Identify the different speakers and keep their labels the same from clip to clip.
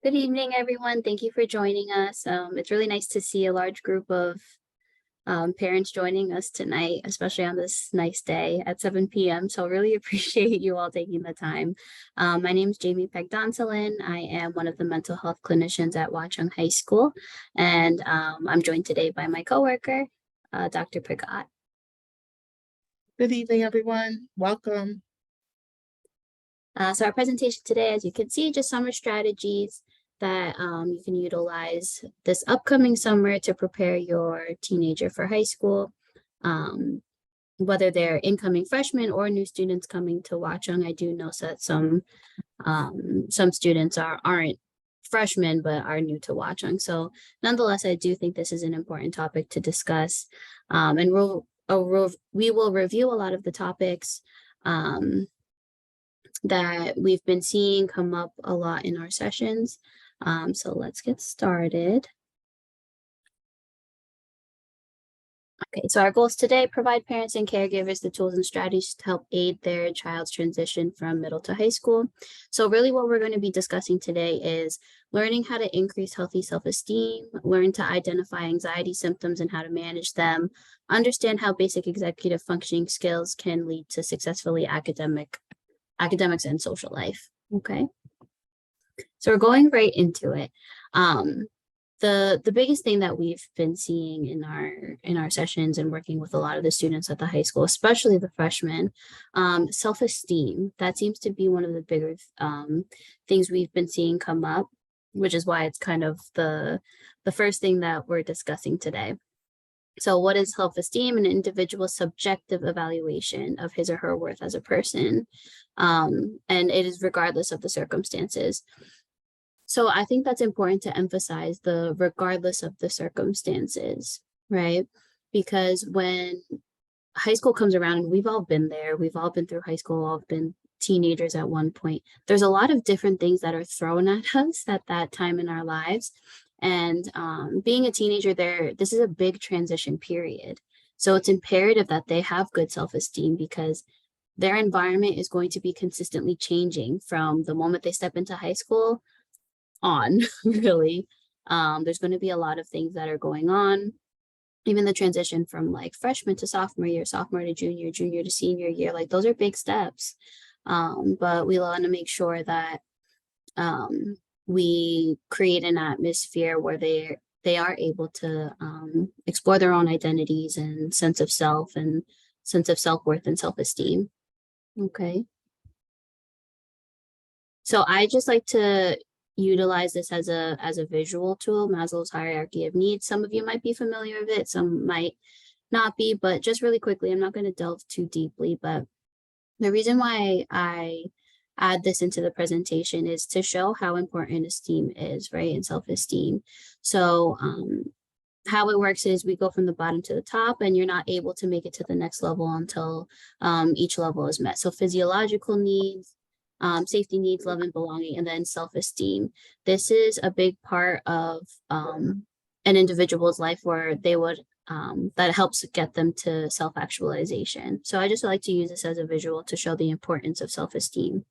Speaker 1: Good evening, everyone. Thank you for joining us. It's really nice to see a large group of parents joining us tonight, especially on this nice day at 7 p.m. So really appreciate you all taking the time. My name is Jamie Pagdonsolan. I am one of the mental health clinicians at Watchung High School, and I'm joined today by my coworker, Dr. Pigott.
Speaker 2: Good evening, everyone. Welcome.
Speaker 1: So our presentation today, as you can see, just summer strategies that you can utilize this upcoming summer to prepare your teenager for high school, whether they're incoming freshmen or new students coming to Watchung. I do know that some students aren't freshmen but are new to Watchung. So nonetheless, I do think this is an important topic to discuss, and we will review a lot of the topics that we've been seeing come up a lot in our sessions. So let's get started. Okay, so our goals today: provide parents and caregivers the tools and strategies to help aid their child's transition from middle to high school. So really what we're going to be discussing today is learning how to increase healthy self-esteem, learn to identify anxiety symptoms and how to manage them, understand how basic executive functioning skills can lead to successfully academics and social life. Okay, so we're going right into it. The biggest thing that we've been seeing in our sessions and working with a lot of the students at the high school, especially the freshmen, self-esteem. That seems to be one of the bigger things we've been seeing come up, which is why it's kind of the first thing that we're discussing today. So what is self-esteem? An individual's subjective evaluation of his or her worth as a person. And it is regardless of the circumstances. So I think that's important to emphasize, the regardless of the circumstances, right? Because when high school comes around, and we've all been there, we've all been through high school, all been teenagers at one point, there's a lot of different things that are thrown at us at that time in our lives. And being a teenager this is a big transition period. So it's imperative that they have good self-esteem, because their environment is going to be consistently changing from the moment they step into high school on, really. There's going to be a lot of things that are going on. Even the transition from like freshman to sophomore year, sophomore to junior, junior to senior year, like those are big steps. But we want to make sure that we create an atmosphere where they are able to explore their own identities and sense of self and sense of self-worth and self-esteem. Okay. So I just like to utilize this as a visual tool, Maslow's hierarchy of needs. Some of you might be familiar with it, some might not be, but just really quickly, I'm not going to delve too deeply, but the reason why I add this into the presentation is to show how important esteem is, right? And self-esteem. So how it works is we go from the bottom to the top, and you're not able to make it to the next level until each level is met. So physiological needs, safety needs, love and belonging, and then self-esteem. This is a big part of an individual's life where they would that helps get them to self-actualization. So I just like to use this as a visual to show the importance of self-esteem.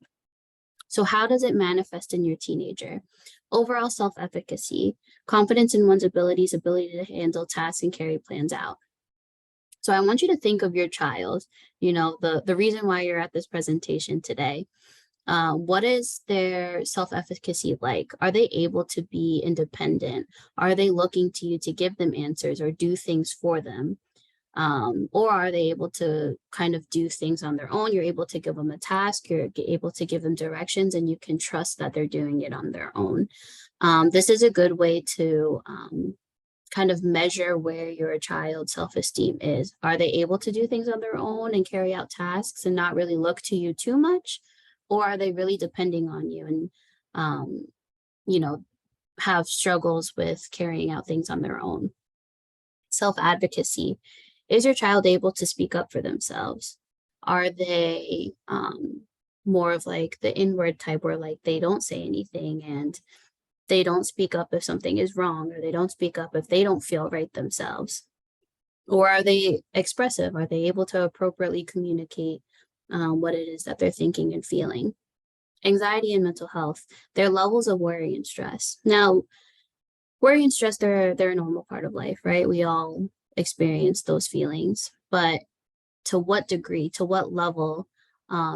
Speaker 1: So how does it manifest in your teenager? Overall self-efficacy, confidence in one's ability to handle tasks and carry plans out. So I want you to think of your child, the reason why you're at this presentation today. What is their self-efficacy like? Are they able to be independent? Are they looking to you to give them answers or do things for them? Or are they able to kind of do things on their own? You're able to give them a task, you're able to give them directions, and you can trust that they're doing it on their own. This is a good way to kind of measure where your child's self-esteem is. Are they able to do things on their own and carry out tasks and not really look to you too much? Or are they really depending on you and, have struggles with carrying out things on their own? Self-advocacy. Is your child able to speak up for themselves? Are they more of like the inward type where like they don't say anything and they don't speak up if something is wrong, or they don't speak up if they don't feel right themselves? Or are they expressive? Are they able to appropriately communicate what it is that they're thinking and feeling? anxiety and mental health, their levels of worry and stress. Now, worry and stress, they're a normal part of life, right? We all experience those feelings, but to what degree, to what level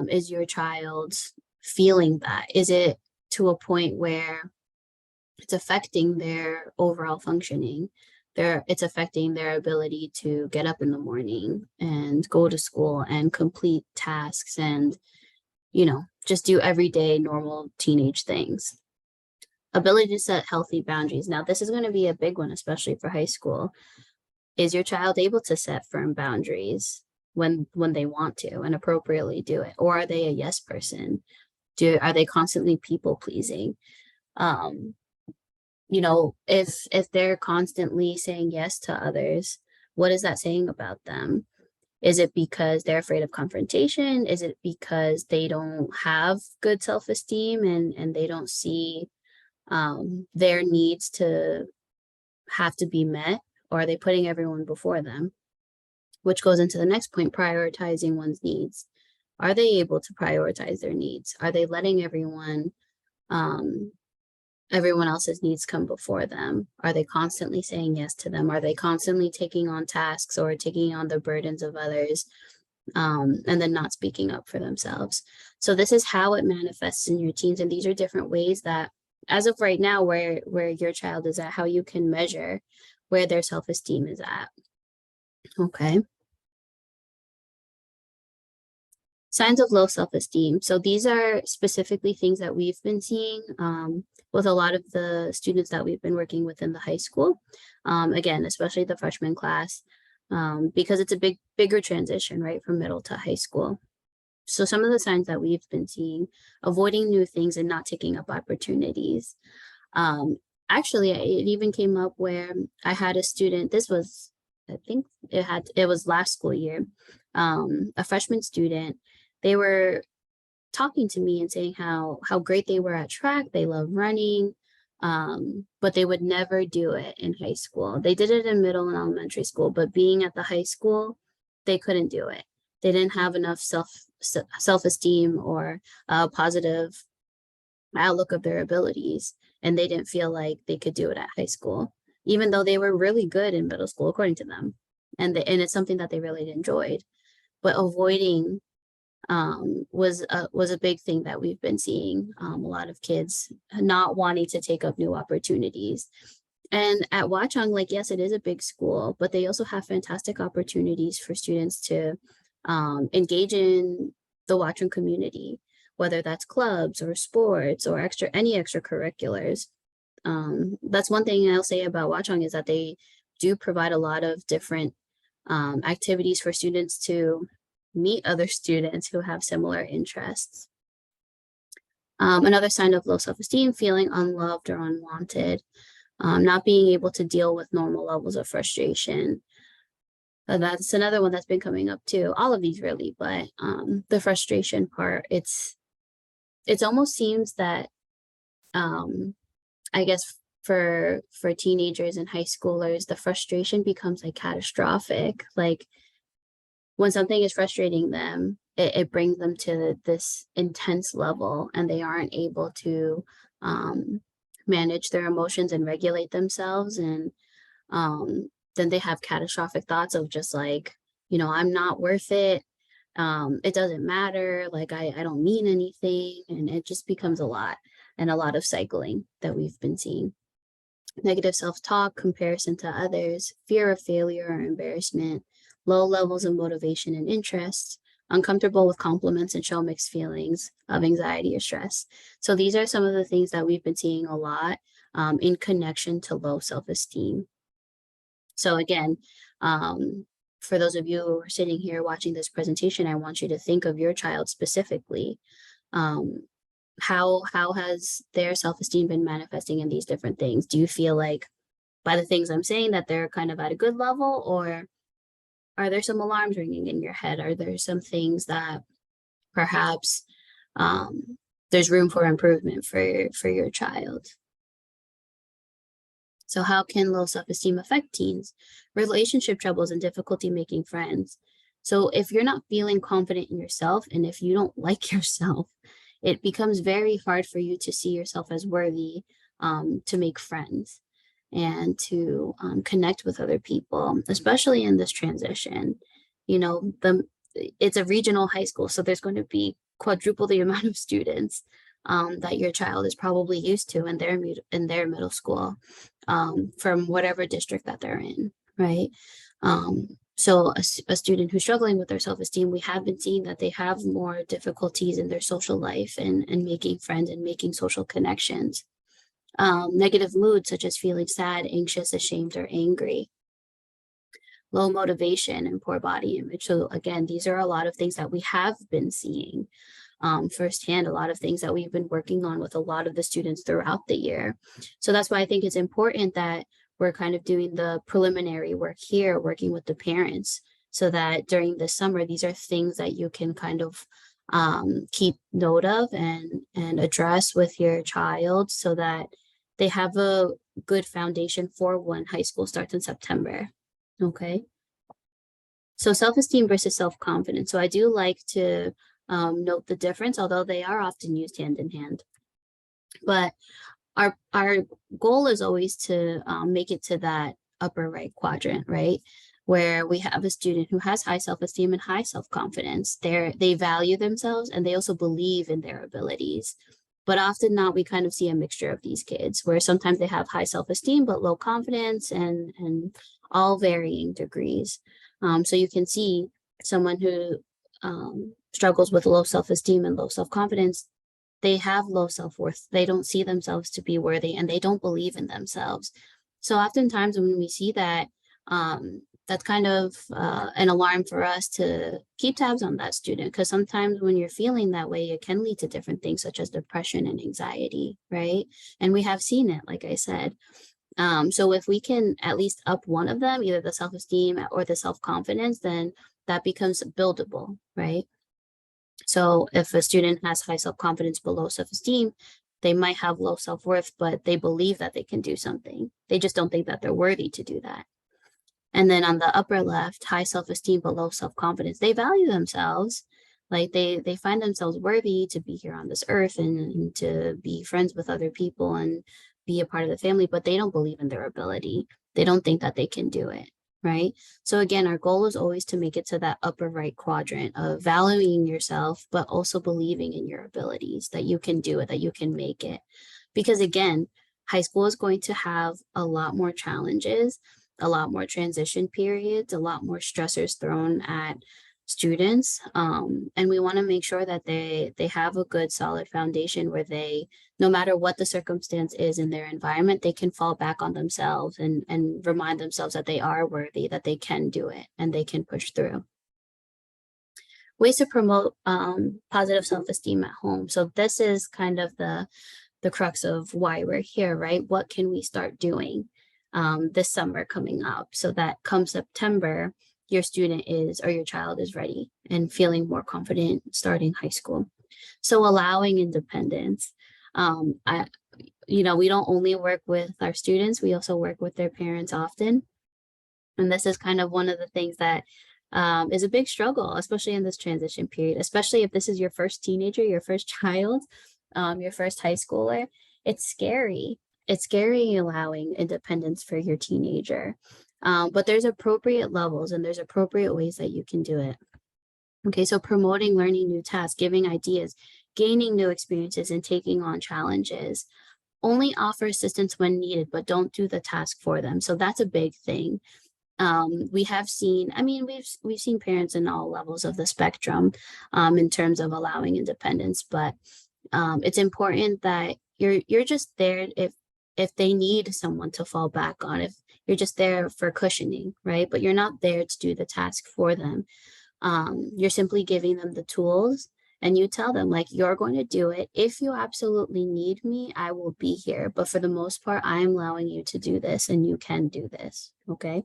Speaker 1: is your child feeling that? Is it to a point where it's affecting their overall functioning? It's affecting their ability to get up in the morning and go to school and complete tasks and, just do everyday normal teenage things. Ability to set healthy boundaries. Now, this is going to be a big one, especially for high school. Is your child able to set firm boundaries when they want to and appropriately do it? Or are they a yes person? Are they constantly people pleasing? If they're constantly saying yes to others, what is that saying about them? Is it because they're afraid of confrontation? Is it because they don't have good self-esteem and they don't see their needs to have to be met? Or are they putting everyone before them? Which goes into the next point, prioritizing one's needs. Are they able to prioritize their needs? Are they letting everyone else's needs come before them? Are they constantly saying yes to them? Are they constantly taking on tasks or taking on the burdens of others, and then not speaking up for themselves? So this is how it manifests in your teens. And these are different ways that, as of right now, where your child is at, how you can measure where their self-esteem is at. Okay. Signs of low self-esteem. So these are specifically things that we've been seeing with a lot of the students that we've been working with in the high school. Again, especially the freshman class, because it's a bigger transition, right, from middle to high school. So some of the signs that we've been seeing: avoiding new things and not taking up opportunities. Actually, it even came up where I had a student, I think it was last school year, a freshman student. They were talking to me and saying how great they were at track. They love running, but they would never do it in high school. They did it in middle and elementary school, but being at the high school, they couldn't do it. They didn't have enough self-esteem or a positive outlook of their abilities, and they didn't feel like they could do it at high school, even though they were really good in middle school, according to them. And it's something that they really enjoyed. But avoiding was a big thing that we've been seeing. A lot of kids not wanting to take up new opportunities. And at Watchung, like, yes, it is a big school, but they also have fantastic opportunities for students to engage in the Watchung community, whether that's clubs or sports or any extracurriculars. That's one thing I'll say about Watchung, is that they do provide a lot of different activities for students to meet other students who have similar interests. Another sign of low self-esteem: feeling unloved or unwanted, not being able to deal with normal levels of frustration. That's another one that's been coming up too. All of these really, but the frustration part, it's almost seems that I guess for teenagers and high schoolers, the frustration becomes like catastrophic. Like, when something is frustrating them, it brings them to this intense level, and they aren't able to manage their emotions and regulate themselves. And then they have catastrophic thoughts of just like, I'm not worth it. It doesn't matter. Like, I don't mean anything. And it just becomes a lot, and a lot of cycling that we've been seeing. Negative self-talk, comparison to others, fear of failure or embarrassment, low levels of motivation and interest, uncomfortable with compliments, and show mixed feelings of anxiety or stress. So these are some of the things that we've been seeing a lot in connection to low self-esteem. So again, for those of you who are sitting here watching this presentation, I want you to think of your child specifically. How has their self-esteem been manifesting in these different things? Do you feel like, by the things I'm saying, that they're kind of at a good level, or are there some alarms ringing in your head? Are there some things that perhaps there's room for improvement for your child? So how can low self-esteem affect teens? Relationship troubles and difficulty making friends. So if you're not feeling confident in yourself, and if you don't like yourself, it becomes very hard for you to see yourself as worthy to make friends and to connect with other people, especially in this transition. You know, it's a regional high school, so there's going to be quadruple the amount of students that your child is probably used to in their middle school from whatever district that they're in, right? So a student who's struggling with their self-esteem, we have been seeing that they have more difficulties in their social life and making friends and making social connections. Negative moods such as feeling sad, anxious, ashamed, or angry, low motivation, and poor body image. So again, these are a lot of things that we have been seeing firsthand, a lot of things that we've been working on with a lot of the students throughout the year. So that's why I think it's important that we're kind of doing the preliminary work here, working with the parents, so that during the summer, these are things that you can kind of keep note of and address with your child so that they have a good foundation for when high school starts in September. Okay. So self-esteem versus self-confidence. So I do like to note the difference, although they are often used hand in hand. But our goal is always to make it to that upper right quadrant, right? Where we have a student who has high self-esteem and high self-confidence. They value themselves and they also believe in their abilities. But often not, we kind of see a mixture of these kids where sometimes they have high self-esteem but low confidence and all varying degrees. So you can see someone who struggles with low self-esteem and low self-confidence, they have low self-worth. They don't see themselves to be worthy and they don't believe in themselves. So oftentimes when we see that, that's kind of an alarm for us to keep tabs on that student, because sometimes when you're feeling that way, it can lead to different things such as depression and anxiety, right? And we have seen it, like I said. So if we can at least up one of them, either the self-esteem or the self-confidence, then that becomes buildable, right? So if a student has high self-confidence but low self-esteem, they might have low self-worth, but they believe that they can do something. They just don't think that they're worthy to do that. And then on the upper left, high self-esteem but low self-confidence, they value themselves. Like they find themselves worthy to be here on this earth and to be friends with other people and be a part of the family, but they don't believe in their ability. They don't think that they can do it, right? So again, our goal is always to make it to that upper right quadrant of valuing yourself, but also believing in your abilities, that you can do it, that you can make it. Because again, high school is going to have a lot more challenges, a lot more transition periods, a lot more stressors thrown at students. And we want to make sure that they have a good solid foundation where they, no matter what the circumstance is in their environment, they can fall back on themselves and remind themselves that they are worthy, that they can do it and they can push through. Ways to promote positive self-esteem at home. So this is kind of the crux of why we're here, right? What can we start doing this summer coming up so that come September, your student is or your child is ready and feeling more confident starting high school. So allowing independence. We don't only work with our students, we also work with their parents often. And this is kind of one of the things that is a big struggle, especially in this transition period, especially if this is your first teenager, your first child, your first high schooler. It's scary. It's scary allowing independence for your teenager. But there's appropriate levels and there's appropriate ways that you can do it. Okay, so promoting learning new tasks, giving ideas, gaining new experiences, and taking on challenges. Only offer assistance when needed, but don't do the task for them. So that's a big thing. We have seen, we've seen parents in all levels of the spectrum in terms of allowing independence, but it's important that you're just there if they need someone to fall back on, if you're just there for cushioning, right? But you're not there to do the task for them. You're simply giving them the tools and you tell them like, you're going to do it. If you absolutely need me, I will be here. But for the most part, I am allowing you to do this and you can do this. Okay.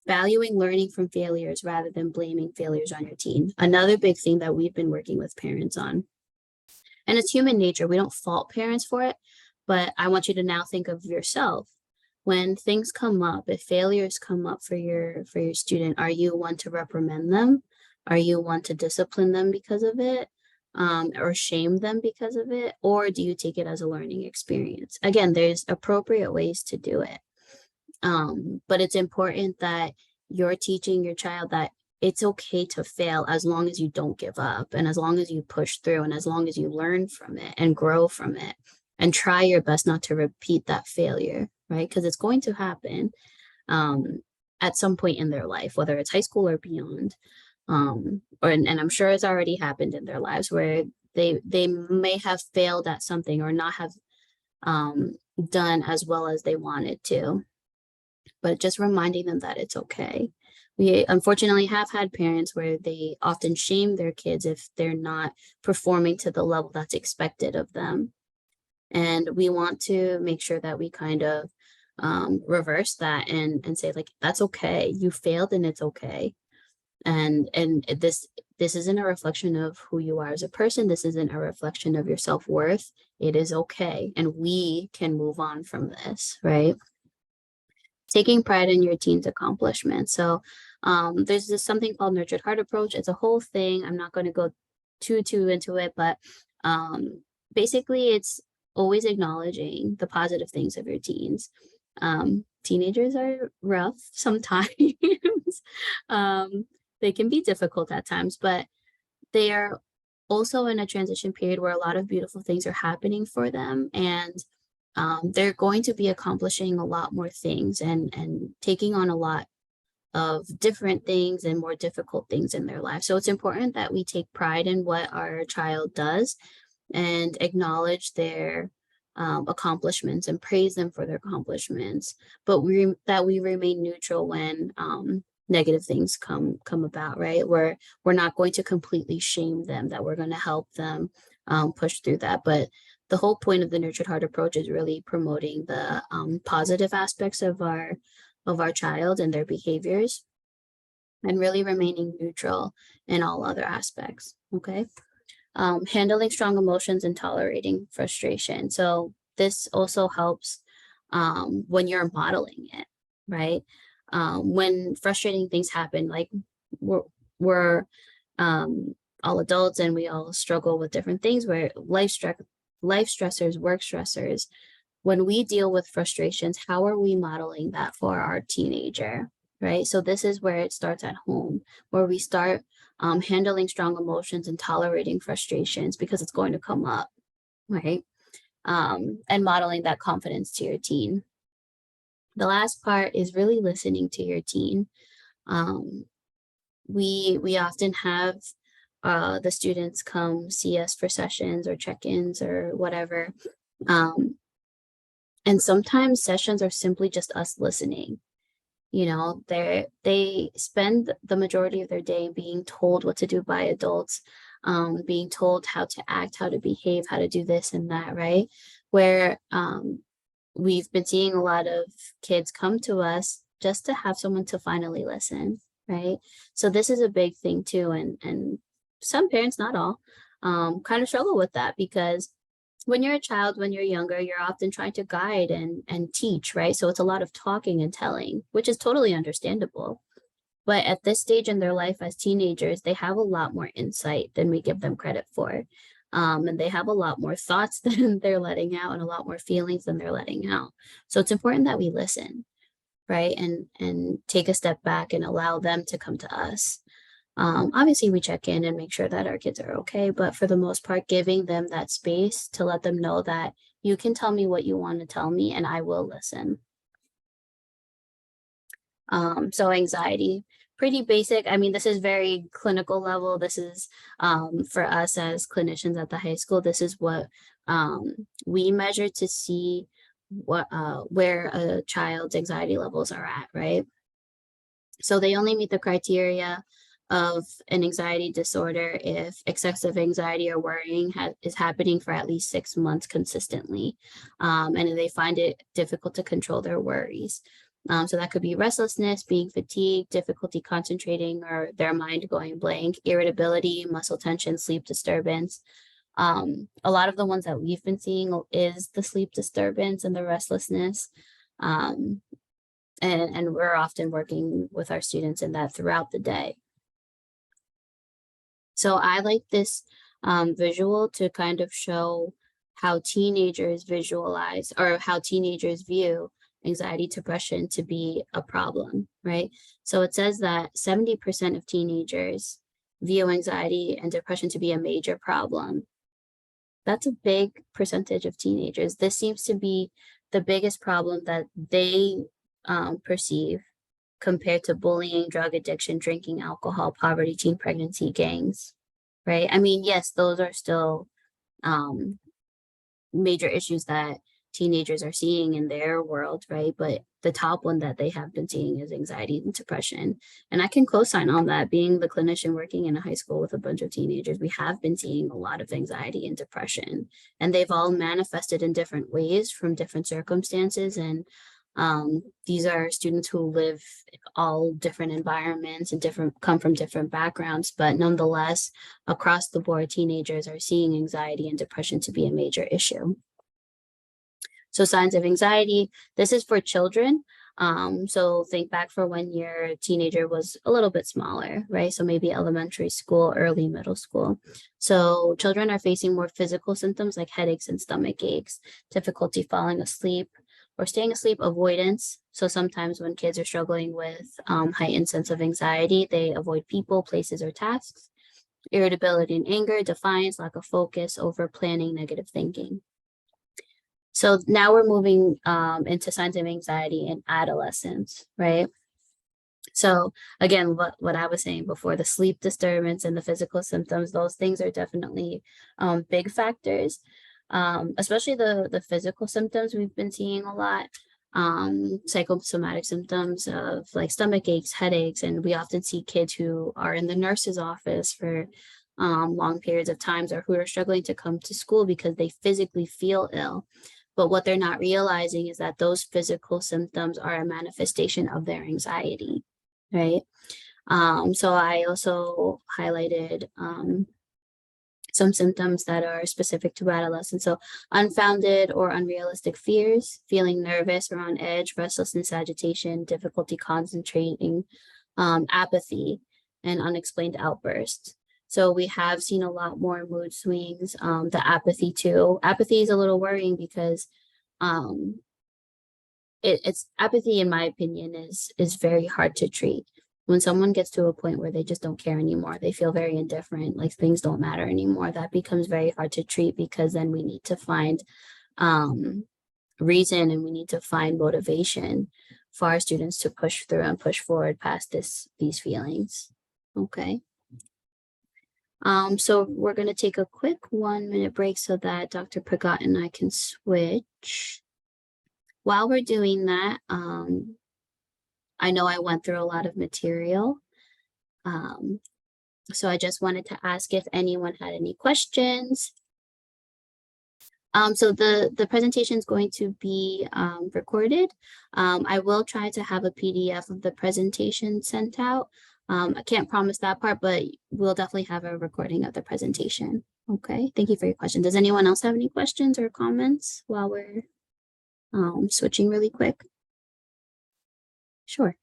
Speaker 1: Valuing learning from failures rather than blaming failures on your teen. Another big thing that we've been working with parents on. And it's human nature. We don't fault parents for it, but I want you to now think of yourself. When things come up, if failures come up for your student, are you one to reprimand them? Are you one to discipline them because of it? or shame them because of it? Or do you take it as a learning experience? Again, there's appropriate ways to do it. But it's important that you're teaching your child that it's okay to fail as long as you don't give up and as long as you push through and as long as you learn from it and grow from it and try your best not to repeat that failure, right? Because it's going to happen at some point in their life, whether it's high school or beyond. And I'm sure it's already happened in their lives where they may have failed at something or not have done as well as they wanted to, but just reminding them that it's okay. We unfortunately have had parents where they often shame their kids if they're not performing to the level that's expected of them. And we want to make sure that we kind of reverse that and say, like, that's okay. You failed and it's okay. And this isn't a reflection of who you are as a person. This isn't a reflection of your self-worth. It is okay. And we can move on from this, right? Taking pride in your teen's accomplishments. So there's this something called nurtured heart approach. It's a whole thing. I'm not going to go too into it, but basically it's always acknowledging the positive things of your teens. Teenagers are rough sometimes. They can be difficult at times, but they are also in a transition period where a lot of beautiful things are happening for them. And they're going to be accomplishing a lot more things and taking on a lot of different things and more difficult things in their life. So it's important that we take pride in what our child does and acknowledge their accomplishments and praise them for their accomplishments, but that we remain neutral when negative things come about, right? We're not going to completely shame them, that we're going to help them push through that. But the whole point of the nurtured heart approach is really promoting the positive aspects of our child and their behaviors, and really remaining neutral in all other aspects. Okay. Handling strong emotions and tolerating frustration. So this also helps when you're modeling it, right? When frustrating things happen, like we're all adults and we all struggle with different things where life stressors, work stressors. When we deal with frustrations, how are we modeling that for our teenager, right? So this is where it starts at home, where we start handling strong emotions and tolerating frustrations because it's going to come up, right? And modeling that confidence to your teen. The last part is really listening to your teen. We often have the students come see us for sessions or check-ins or whatever. And sometimes sessions are simply just us listening. You know, they spend the majority of their day being told what to do by adults, being told how to act, how to behave, how to do this and that, right? Where we've been seeing a lot of kids come to us just to have someone to finally listen, right? So this is a big thing too, and some parents, not all, kind of struggle with that because when you're a child, when you're younger, you're often trying to guide and teach, right? So it's a lot of talking and telling, which is totally understandable. But at this stage in their life as teenagers, they have a lot more insight than we give them credit for. And they have a lot more thoughts than they're letting out and a lot more feelings than they're letting out. So it's important that we listen, right? And take a step back and allow them to come to us. Obviously, we check in and make sure that our kids are okay, but for the most part, giving them that space to let them know that you can tell me what you want to tell me and I will listen. So anxiety, pretty basic. I mean, this is very clinical level. This is for us as clinicians at the high school, this is what we measure to see what where a child's anxiety levels are at, right? So they only meet the criteria of an anxiety disorder if excessive anxiety or worrying is happening for at least 6 months consistently, and they find it difficult to control their worries. So that could be restlessness, being fatigued, difficulty concentrating, or their mind going blank, irritability, muscle tension, sleep disturbance. A lot of the ones that we've been seeing is the sleep disturbance and the restlessness. And we're often working with our students in that throughout the day. So I like this visual to kind of show how teenagers visualize or how teenagers view anxiety, depression to be a problem, right? So it says that 70% of teenagers view anxiety and depression to be a major problem. That's a big percentage of teenagers. This seems to be the biggest problem that they perceive compared to bullying, drug addiction, drinking alcohol, poverty, teen pregnancy, gangs, right? I mean, yes, those are still um, major issues that teenagers are seeing in their world, right? But the top one that they have been seeing is anxiety and depression. And I can co-sign on that. Being the clinician working in a high school with a bunch of teenagers, we have been seeing a lot of anxiety and depression, and they've all manifested in different ways from different circumstances. And these are students who live all different environments and come from different backgrounds, but nonetheless, across the board, teenagers are seeing anxiety and depression to be a major issue. So signs of anxiety, this is for children. So think back for when your teenager was a little bit smaller, right? So maybe elementary school, early middle school. So children are facing more physical symptoms like headaches and stomach aches, difficulty falling asleep or staying asleep, avoidance. So sometimes when kids are struggling with heightened sense of anxiety, they avoid people, places, or tasks. Irritability and anger, defiance, lack of focus, over planning, negative thinking. So now we're moving into signs of anxiety in adolescence, right? So again, what I was saying before, the sleep disturbance and the physical symptoms, those things are definitely big factors, especially the physical symptoms we've been seeing a lot, psychosomatic symptoms of like stomach aches, headaches, and we often see kids who are in the nurse's office for long periods of times or who are struggling to come to school because they physically feel ill. But what they're not realizing is that those physical symptoms are a manifestation of their anxiety, right? So I also highlighted some symptoms that are specific to adolescence. So unfounded or unrealistic fears, feeling nervous or on edge, restlessness, agitation, difficulty concentrating, apathy, and unexplained outbursts. So we have seen a lot more mood swings, the apathy too. Apathy is a little worrying because it's apathy, in my opinion, is very hard to treat. When someone gets to a point where they just don't care anymore, they feel very indifferent, like things don't matter anymore, that becomes very hard to treat because then we need to find reason and we need to find motivation for our students to push through and push forward past these feelings. Okay. So we're going to take a quick 1-minute break so that Dr. Pigott and I can switch. While we're doing that, I know I went through a lot of material. So I just wanted to ask if anyone had any questions. So the presentation is going to be recorded. I will try to have a PDF of the presentation sent out. I can't promise that part, but we'll definitely have a recording of the presentation. Okay, thank you for your question. Does anyone else have any questions or comments while we're switching really quick? Sure.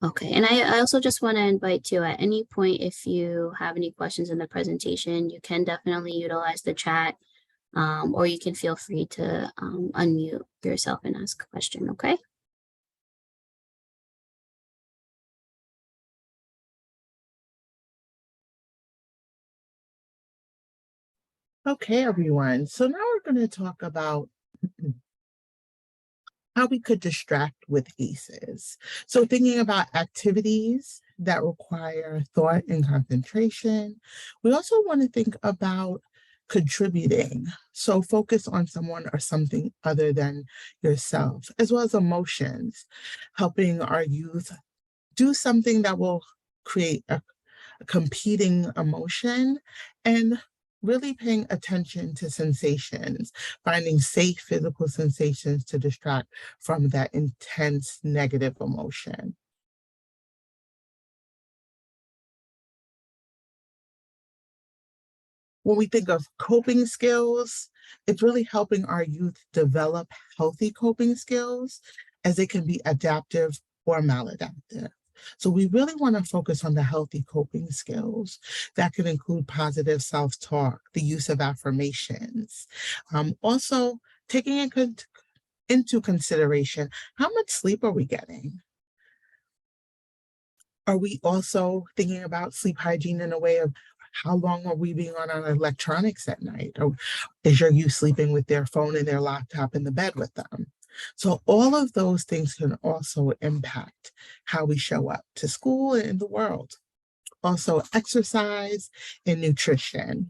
Speaker 1: Okay, and I also just want to invite you at any point, if you have any questions in the presentation, you can definitely utilize the chat, or you can feel free to unmute yourself and ask a question, okay?
Speaker 2: Okay, everyone. So now we're going to talk about how we could distract with ACEs. So thinking about activities that require thought and concentration. We also want to think about contributing. So focus on someone or something other than yourself, as well as emotions, helping our youth do something that will create a competing emotion, and really paying attention to sensations, finding safe physical sensations to distract from that intense negative emotion. When we think of coping skills, it's really helping our youth develop healthy coping skills, as they can be adaptive or maladaptive. So we really want to focus on the healthy coping skills. That can include positive self-talk, the use of affirmations. Also, taking into consideration, how much sleep are we getting? Are we also thinking about sleep hygiene in a way of how long are we being on our electronics at night? Or is your youth sleeping with their phone and their laptop in the bed with them? So all of those things can also impact how we show up to school and in the world. Also, exercise and nutrition.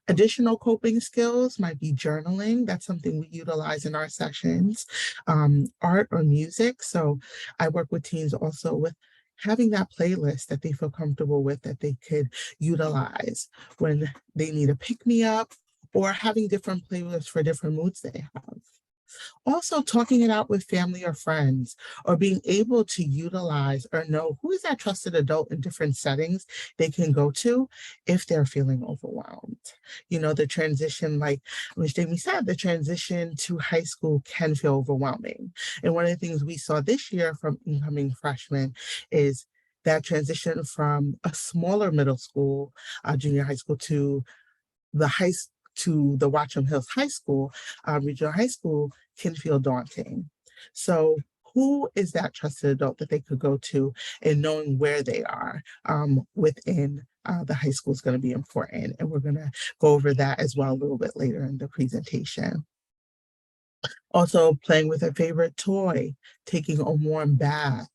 Speaker 2: Additional coping skills might be journaling. That's something we utilize in our sessions. Art or music. So I work with teens also with having that playlist that they feel comfortable with, that they could utilize when they need a pick-me-up, or having different playlists for different moods they have. Also, talking it out with family or friends, or being able to utilize or know who is that trusted adult in different settings they can go to if they're feeling overwhelmed. You know, the transition, like Ms. Jamie said, the transition to high school can feel overwhelming. And one of the things we saw this year from incoming freshmen is that transition from a smaller middle school, junior high school, to the Watchung Hills High School, regional high school, can feel daunting. So who is that trusted adult that they could go to, and knowing where they are within the high school is going to be important. And we're going to go over that as well a little bit later in the presentation. Also, playing with a favorite toy, taking a warm bath,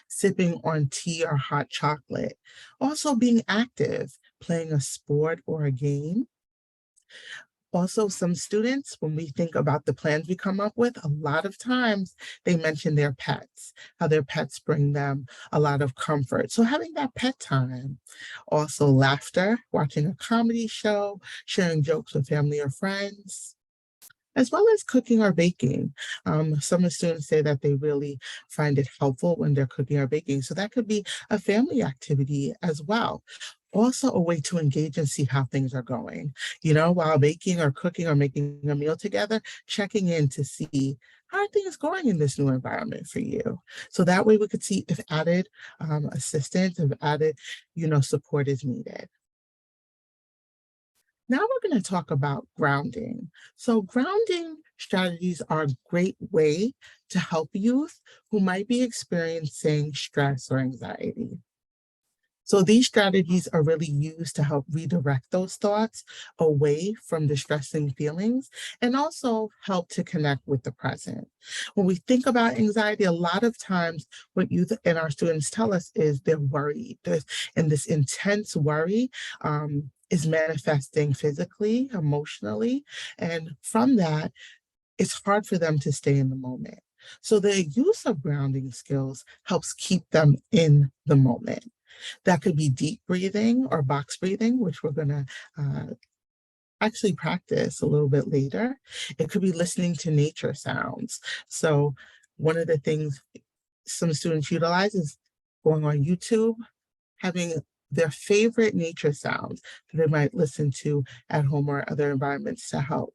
Speaker 2: sipping on tea or hot chocolate. Also being active, playing a sport or a game. Also, some students, when we think about the plans we come up with, a lot of times they mention their pets, how their pets bring them a lot of comfort. So having that pet time. Also laughter, watching a comedy show, sharing jokes with family or friends, as well as cooking or baking. Some of the students say that they really find it helpful when they're cooking or baking. So that could be a family activity as well. Also a way to engage and see how things are going. You know, while baking or cooking or making a meal together, checking in to see how are things going in this new environment for you. So that way we could see if added assistance, if added, support is needed. Now we're going to talk about grounding. So grounding strategies are a great way to help youth who might be experiencing stress or anxiety. So these strategies are really used to help redirect those thoughts away from distressing feelings, and also help to connect with the present. When we think about anxiety, a lot of times what youth and our students tell us is they're worried. And this intense worry is manifesting physically, emotionally, and from that, it's hard for them to stay in the moment. So the use of grounding skills helps keep them in the moment. That could be deep breathing or box breathing, which we're going to actually practice a little bit later. It could be listening to nature sounds. So one of the things some students utilize is going on YouTube, having their favorite nature sounds that they might listen to at home or other environments to help.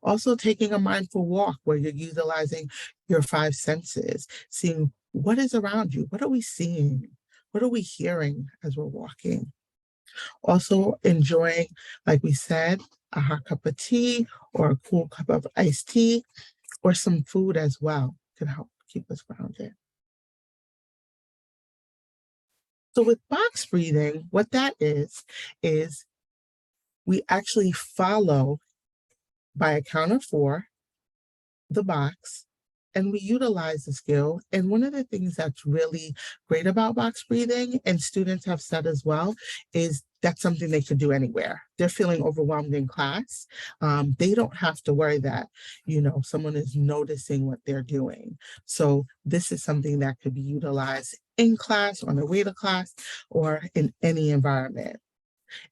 Speaker 2: Also taking a mindful walk where you're utilizing your five senses, seeing what is around you, what are we seeing? What are we hearing as we're walking? Also enjoying, like we said, a hot cup of tea or a cool cup of iced tea or some food as well can help keep us grounded. So with box breathing, what that is we actually follow by a count of four the box, and we utilize the skill. And one of the things that's really great about box breathing, and students have said as well, is that's something they can do anywhere. They're feeling overwhelmed in class. They don't have to worry that, someone is noticing what they're doing. So this is something that could be utilized in class, on the way to class, or in any environment.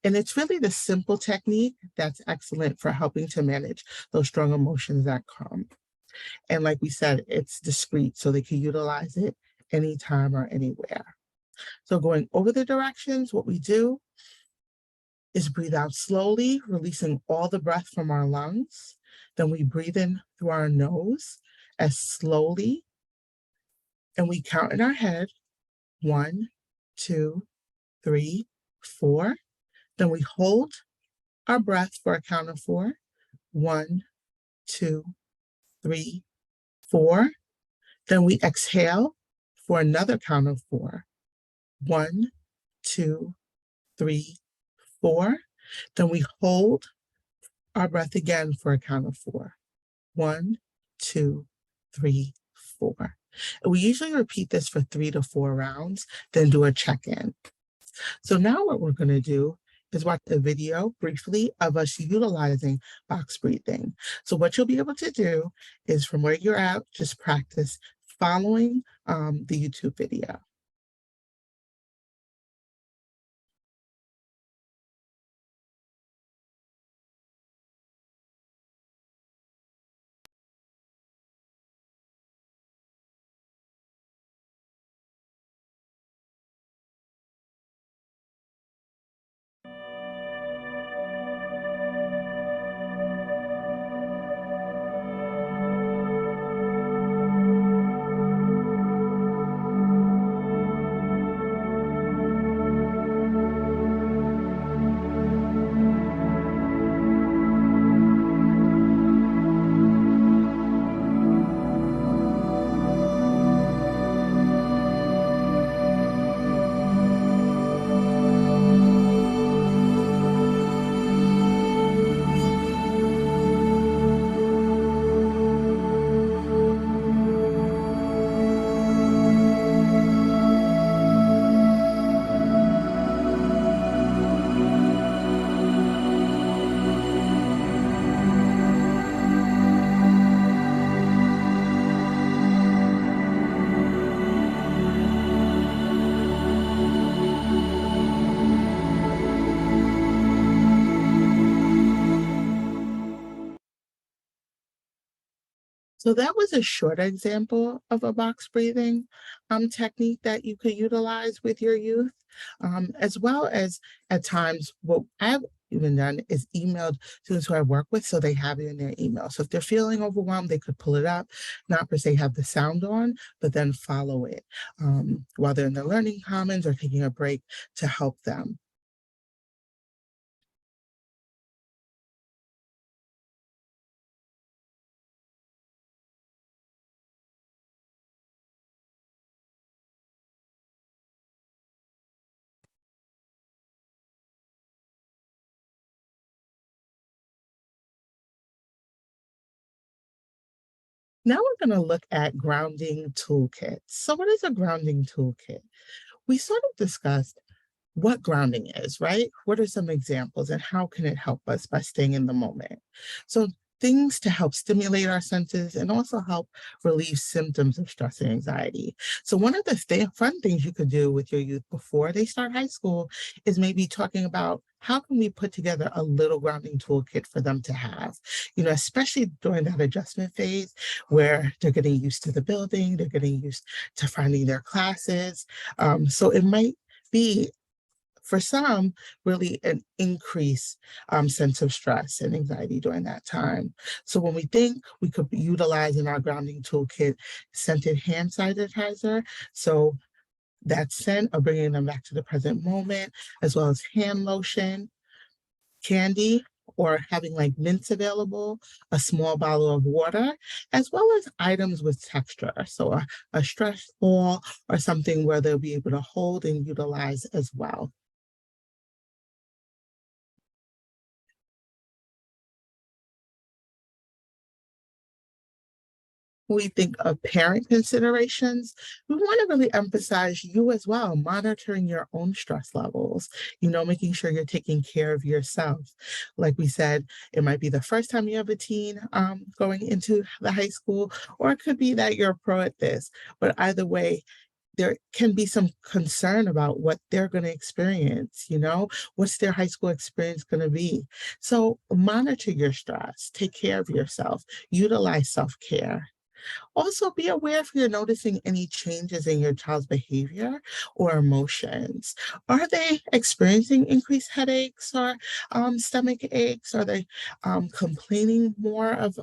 Speaker 2: And it's really the simple technique that's excellent for helping to manage those strong emotions that come. And like we said, it's discrete, so they can utilize it anytime or anywhere. So going over the directions, what we do is breathe out slowly, releasing all the breath from our lungs. Then we breathe in through our nose as slowly, and we count in our head 1, 2, 3, 4. Then we hold our breath for a count of 4. 1, 2, 3, 4. Then we exhale for another count of 4. 1, 2, 3, 4. Then we hold our breath again for a count of 4. 1, 2, 3, 4. And we usually repeat this for 3 to 4 rounds, then do a check-in. So now what we're going to do is watch a video briefly of us utilizing box breathing. So what you'll be able to do is from where you're at, just practice following the YouTube video. So that was a short example of a box breathing technique that you could utilize with your youth, as well as at times what I've even done is emailed students who I work with so they have it in their email. So if they're feeling overwhelmed, they could pull it up, not per se have the sound on, but then follow it while they're in the learning commons or taking a break to help them. Now we're going to look at grounding toolkits. So what is a grounding toolkit? We sort of discussed what grounding is, right? What are some examples and how can it help us by staying in the moment? So things to help stimulate our senses and also help relieve symptoms of stress and anxiety. So one of the fun things you could do with your youth before they start high school is maybe talking about how can we put together a little grounding toolkit for them to have, especially during that adjustment phase where they're getting used to the building, they're getting used to finding their classes. So it might be for some, really an increased sense of stress and anxiety during that time. So when we think we could utilize in our grounding toolkit scented hand sanitizer, so that scent of bringing them back to the present moment, as well as hand lotion, candy, or having like mints available, a small bottle of water, as well as items with texture. So a stress ball or something where they'll be able to hold and utilize as well. We think of parent considerations, we want to really emphasize you as well, monitoring your own stress levels, making sure you're taking care of yourself. Like we said, it might be the first time you have a teen going into the high school, or it could be that you're a pro at this. But either way, there can be some concern about what they're going to experience, what's their high school experience going to be. So monitor your stress, take care of yourself, utilize self-care. Also, be aware if you're noticing any changes in your child's behavior or emotions. Are they experiencing increased headaches or stomach aches? Are they complaining more of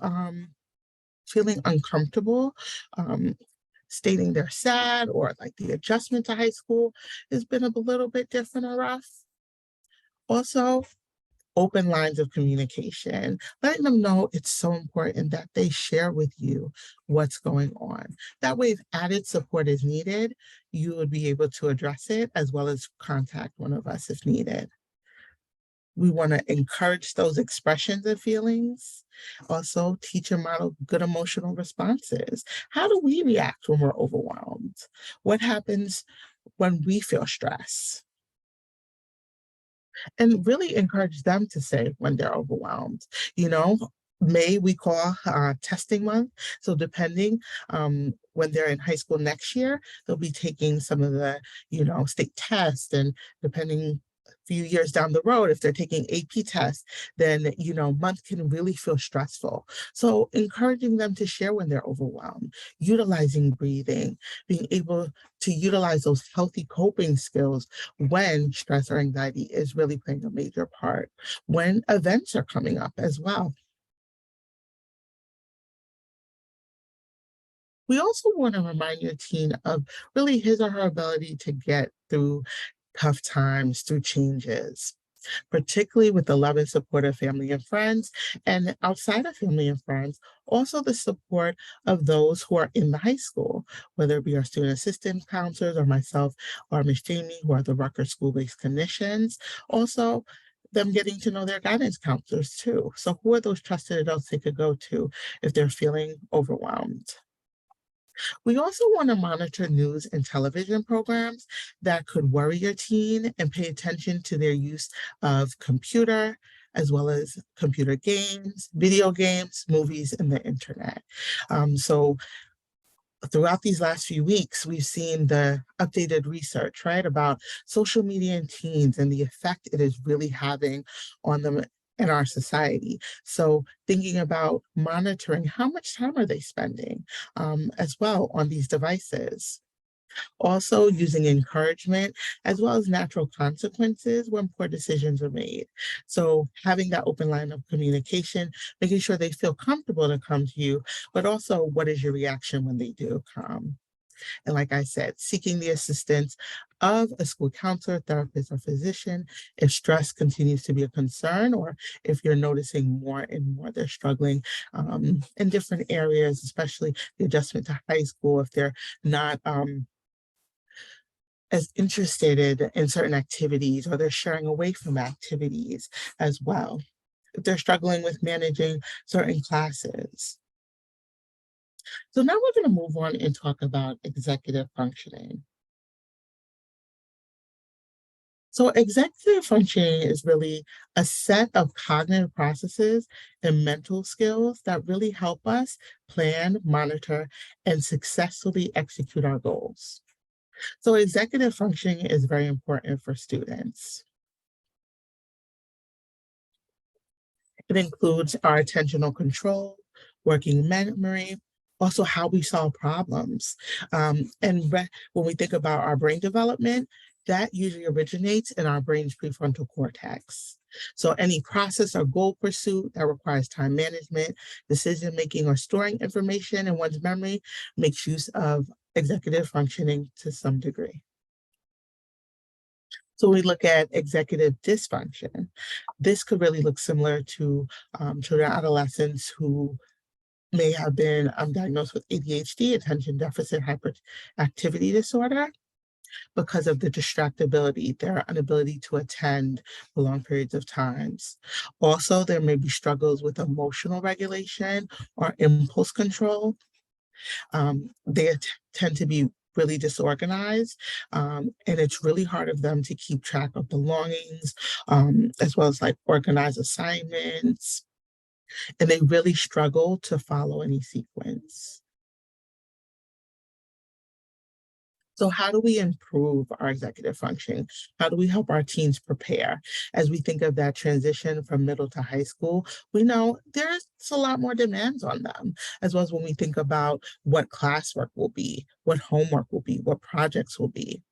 Speaker 2: feeling uncomfortable? Um, stating they're sad or like the adjustment to high school has been a little bit different or rough. Also, open lines of communication, letting them know it's so important that they share with you what's going on. That way, if added support is needed, you would be able to address it as well as contact one of us if needed. We want to encourage those expressions of feelings. Also, teach and model good emotional responses. How do we react when we're overwhelmed? What happens when we feel stress? And really encourage them to say when they're overwhelmed. You know, May we call testing month. So depending when they're in high school next year, they'll be taking some of the, state tests, and depending a few years down the road, if they're taking AP tests, then, month can really feel stressful. So encouraging them to share when they're overwhelmed, utilizing breathing, being able to utilize those healthy coping skills when stress or anxiety is really playing a major part, when events are coming up as well. We also want to remind your teen of really his or her ability to get through tough times, through changes, particularly with the love and support of family and friends, and outside of family and friends, also the support of those who are in the high school, whether it be our student assistance counselors or myself or Miss Jamie, who are the Rutgers school-based clinicians. Also, them getting to know their guidance counselors too. So who are those trusted adults they could go to if they're feeling overwhelmed? We also want to monitor news and television programs that could worry your teen and pay attention to their use of computer, as well as computer games, video games, movies, and the internet. So throughout these last few weeks, we've seen the updated research, right, about social media and teens and the effect it is really having on them in our society. So thinking about monitoring how much time are they spending as well on these devices. Also using encouragement as well as natural consequences when poor decisions are made. So having that open line of communication, making sure they feel comfortable to come to you, but also what is your reaction when they do come? And like I said, seeking the assistance of a school counselor, therapist, or physician if stress continues to be a concern, or if you're noticing more and more they're struggling in different areas, especially the adjustment to high school, if they're not as interested in certain activities, or they're sharing away from activities as well. If they're struggling with managing certain classes. So now we're going to move on and talk about executive functioning. So executive functioning is really a set of cognitive processes and mental skills that really help us plan, monitor, and successfully execute our goals. So executive functioning is very important for students. It includes our attentional control, working memory, also how we solve problems. When we think about our brain development, that usually originates in our brain's prefrontal cortex. So any process or goal pursuit that requires time management, decision making, or storing information in one's memory makes use of executive functioning to some degree. So we look at executive dysfunction. This could really look similar to children and adolescents who may have been diagnosed with ADHD, attention deficit hyperactivity disorder, because of the distractibility, their inability to attend for long periods of times. Also, there may be struggles with emotional regulation or impulse control. They tend to be really disorganized, and it's really hard of them to keep track of belongings, as well as like organize assignments, and they really struggle to follow any sequence. So how do we improve our executive functioning? How do we help our teens prepare? As we think of that transition from middle to high school, we know there's a lot more demands on them, as well as when we think about what classwork will be, what homework will be, what projects will be.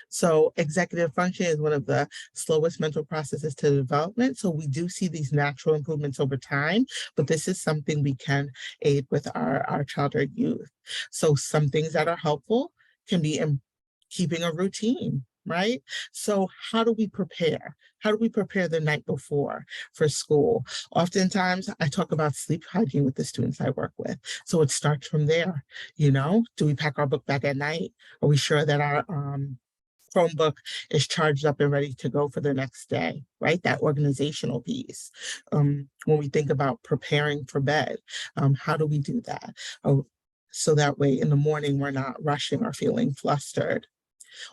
Speaker 2: So executive function is one of the slowest mental processes to development. So we do see these natural improvements over time, but this is something we can aid with our child or youth. So some things that are helpful can be in keeping a routine, right? So how do we prepare? How do we prepare the night before for school? Oftentimes I talk about sleep hygiene with the students I work with. So it starts from there. Do we pack our book bag at night? Are we sure that our Chromebook is charged up and ready to go for the next day, right? That organizational piece. When we think about preparing for bed, how do we do that? Oh, so that way in the morning we're not rushing or feeling flustered.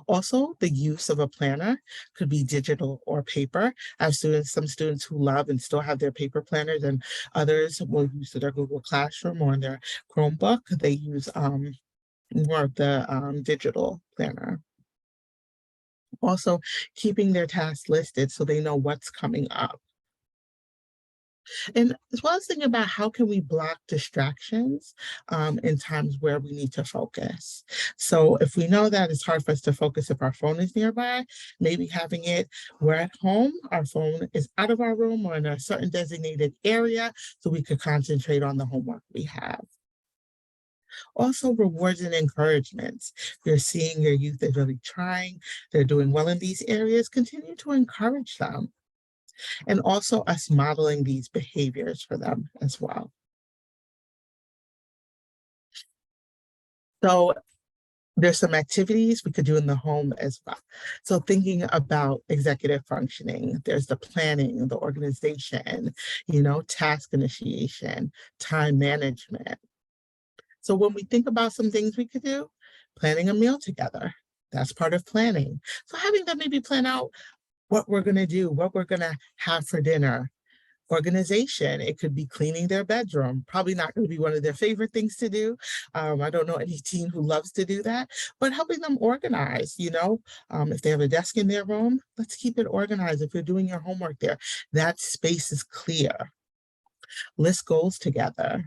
Speaker 2: Also, the use of a planner could be digital or paper. I have some students who love and still have their paper planners, and others will use their Google Classroom or in their Chromebook. They use more of the digital planner. Also, keeping their tasks listed so they know what's coming up. And as well as thinking about how can we block distractions in times where we need to focus. So if we know that it's hard for us to focus if our phone is nearby, maybe having it, we're at home, our phone is out of our room or in a certain designated area so we could concentrate on the homework we have. Also, rewards and encouragements. You're seeing your youth is really trying, they're doing well in these areas, continue to encourage them. And also us modeling these behaviors for them as well. So there's some activities we could do in the home as well. So thinking about executive functioning, there's the planning, the organization, task initiation, time management. So when we think about some things we could do, planning a meal together, that's part of planning. So having them maybe plan out what we're going to do, what we're going to have for dinner. Organization, it could be cleaning their bedroom. Probably not going to be one of their favorite things to do. I don't know any teen who loves to do that, but helping them organize, if they have a desk in their room, let's keep it organized. If you're doing your homework there, that space is clear. List goals together.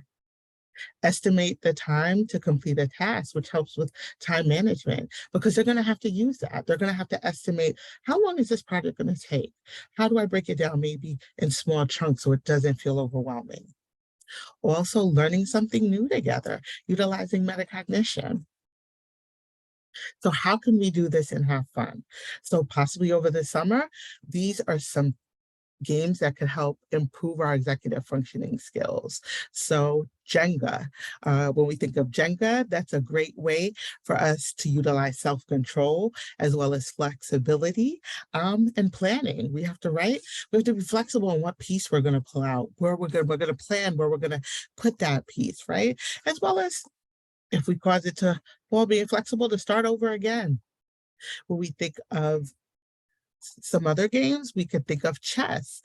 Speaker 2: Estimate the time to complete a task, which helps with time management because they're going to have to use that. They're going to have to estimate how long is this project going to take? How do I break it down maybe in small chunks so it doesn't feel overwhelming? Also, learning something new together, utilizing metacognition. So, how can we do this and have fun? So, possibly over the summer, these are some games that could help improve our executive functioning skills. So Jenga, when we think of Jenga, that's a great way for us to utilize self-control as well as flexibility and planning. We have to be flexible on what piece we're going to pull out, where we're going to plan, where we're going to put that piece, right? As well as if we cause it to fall, being flexible to start over again. When we think of some other games, we could think of chess.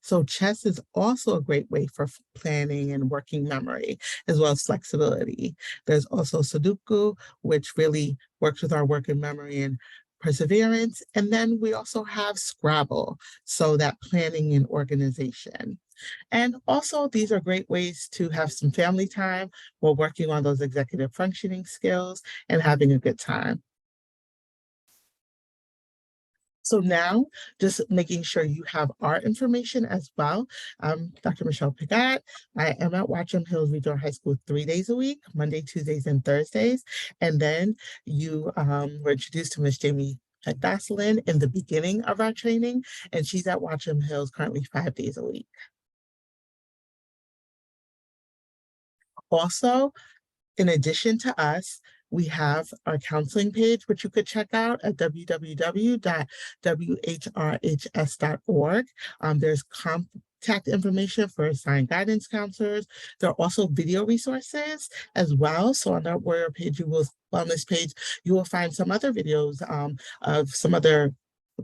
Speaker 2: So chess is also a great way for planning and working memory, as well as flexibility. There's also Sudoku, which really works with our working memory and perseverance. And then we also have Scrabble, so that planning and organization. And also, these are great ways to have some family time while working on those executive functioning skills and having a good time. So now, just making sure you have our information as well. Dr. Michelle Pigott. I am at Watchung Hills Regional High School 3 days a week, Monday, Tuesdays, and Thursdays. And then you were introduced to Miss Jamie Pagdonsolan in the beginning of our training, and she's at Watchung Hills currently 5 days a week. Also, in addition to us, we have our counseling page, which you could check out at www.whrhs.org. There's contact information for assigned guidance counselors. There are also video resources as well. So on our Warrior page, on this page, you will find some other videos of some other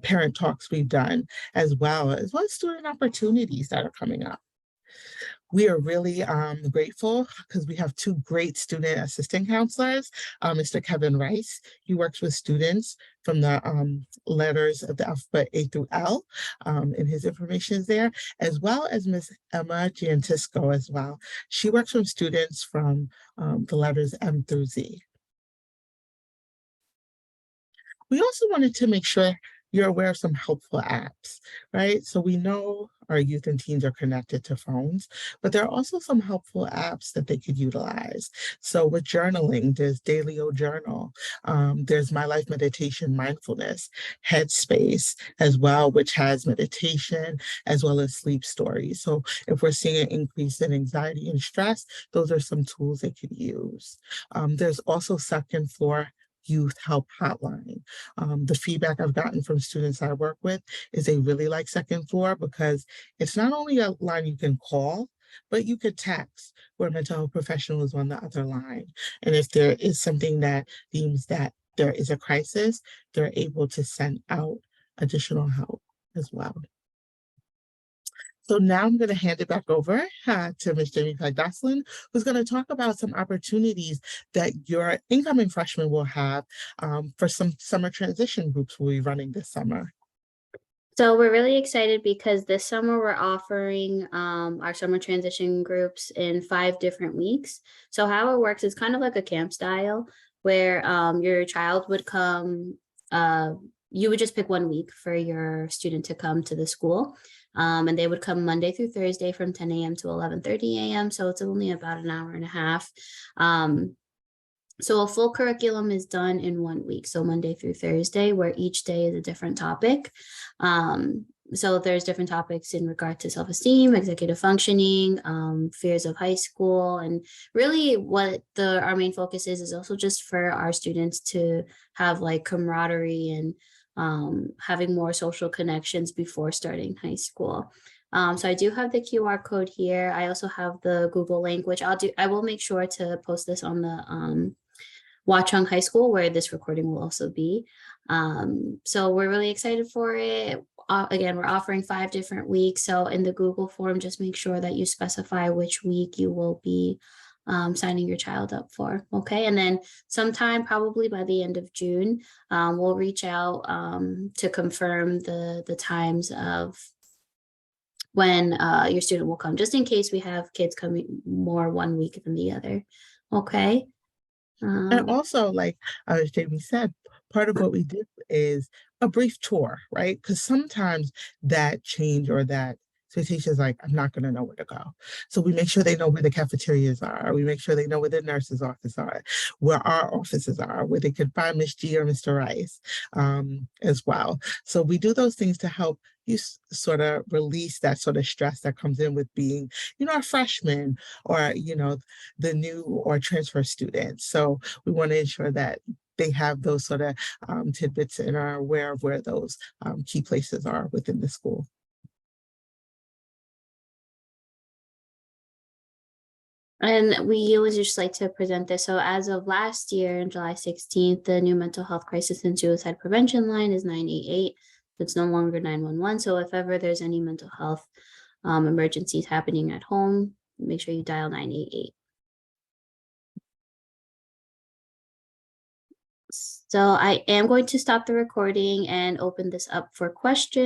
Speaker 2: parent talks we've done, as well as student opportunities that are coming up. We are really grateful because we have two great student assistant counselors. Mr. Kevin Rice, he works with students from the letters of the alphabet A through L, and his information is there, as well as Miss Emma Giantisco as well. She works with students from the letters M through Z. We also wanted to make sure you're aware of some helpful apps, right? So we know our youth and teens are connected to phones, but there are also some helpful apps that they could utilize. So with journaling, there's Dailyo Journal, there's My Life Meditation Mindfulness, Headspace as well, which has meditation as well as sleep stories. So if we're seeing an increase in anxiety and stress, those are some tools they could use. There's also Second Floor Youth Help Hotline. The feedback I've gotten from students I work with is they really like Second Floor because it's not only a line you can call, but you could text where a mental health professional is on the other line. And if there is something that deems that there is a crisis, they're able to send out additional help as well. So now I'm going to hand it back over to Ms. Jamie Pagdonsolan, who's going to talk about some opportunities that your incoming freshmen will have for some summer transition groups we'll be running this summer.
Speaker 1: So we're really excited because this summer we're offering our summer transition groups in 5 different weeks. So how it works is kind of like a camp style where your child would come, you would just pick 1 week for your student to come to the school. And they would come Monday through Thursday from 10 a.m. to 11:30 a.m. So it's only about an hour and a half. So a full curriculum is done in 1 week, so Monday through Thursday, where each day is a different topic. So there's different topics in regard to self-esteem, executive functioning, fears of high school, and really what our main focus is also just for our students to have like camaraderie and having more social connections before starting high school. So I do have the QR code here. I also have the Google link, which I will make sure to post this on the Watchung High School, where this recording will also be. So we're really excited for it. Again, we're offering 5 different weeks. So in the Google form, just make sure that you specify which week you will be signing your child up for. Okay. And then sometime probably by the end of June, we'll reach out to confirm the times of when your student will come, just in case we have kids coming more 1 week than the other. Okay.
Speaker 2: And also, like Jamie said, part of what we do is a brief tour, right? Because sometimes that change or that expectation is like, I'm not going to know where to go. So we make sure they know where the cafeterias are. We make sure they know where the nurse's office are, where our offices are, where they can find Miss G or Mr. Rice as well. So we do those things to help you sort of release that sort of stress that comes in with being, a freshman or, the new or transfer student. So we want to ensure that they have those sort of tidbits and are aware of where those key places are within the school.
Speaker 1: And we always just like to present this. So as of last year, on July 16th, the new mental health crisis and suicide prevention line is 988. It's no longer 911. So if ever there's any mental health emergencies happening at home, make sure you dial 988. So I am going to stop the recording and open this up for questions.